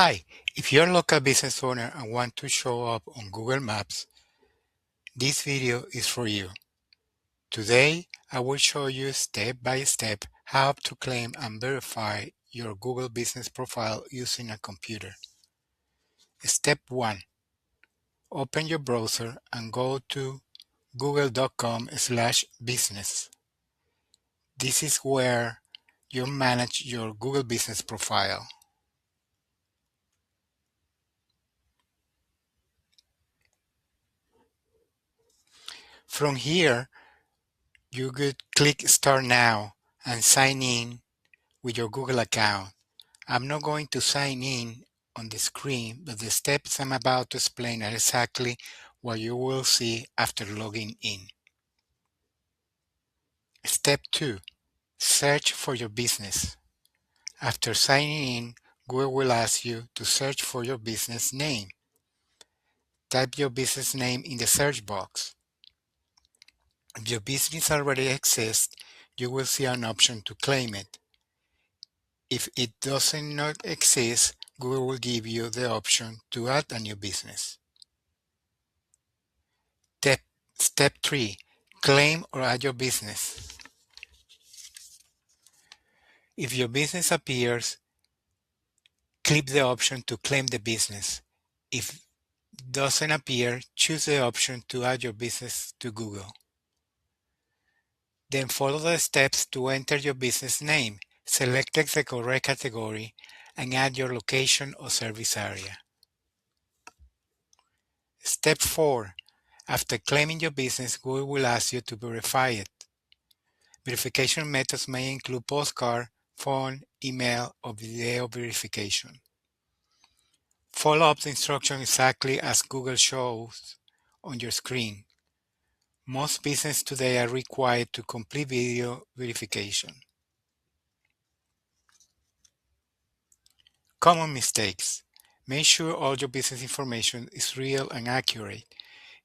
Hi, if you're a local business owner and want to show up on Google Maps, this video is for you. Today, I will show you step by step how to claim and verify your Google business profile using a computer. Step 1. Open your browser and go to google.com/business. This is where you manage your Google business profile. From here, you could click Start Now and sign in with your Google account. I'm not going to sign in on the screen, but the steps I'm about to explain are exactly what you will see after logging in. Step 2. Search for your business. After signing in, Google will ask you to search for your business name. Type your business name in the search box. If your business already exists, you will see an option to claim it. If it does not exist, Google will give you the option to add a new business. Step 3. Claim or add your business. If your business appears, click the option to claim the business. If it doesn't appear, choose the option to add your business to Google. Then follow the steps to enter your business name. Select the correct category and add your location or service area. Step 4. After claiming your business, Google will ask you to verify it. Verification methods may include postcard, phone, email, or video verification. Follow up the instructions exactly as Google shows on your screen. Most businesses today are required to complete video verification. Common mistakes. Make sure all your business information is real and accurate.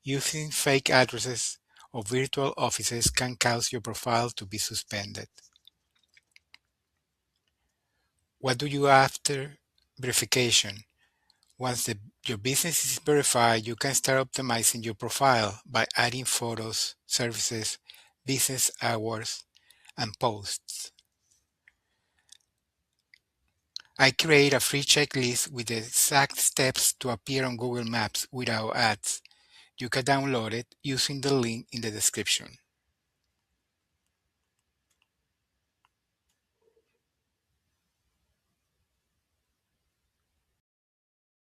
Using fake addresses or virtual offices can cause your profile to be suspended. What do you do after verification? Once your business is verified, you can start optimizing your profile by adding photos, services, business hours, and posts. I create a free checklist with the exact steps to appear on Google Maps without ads. You can download it using the link in the description.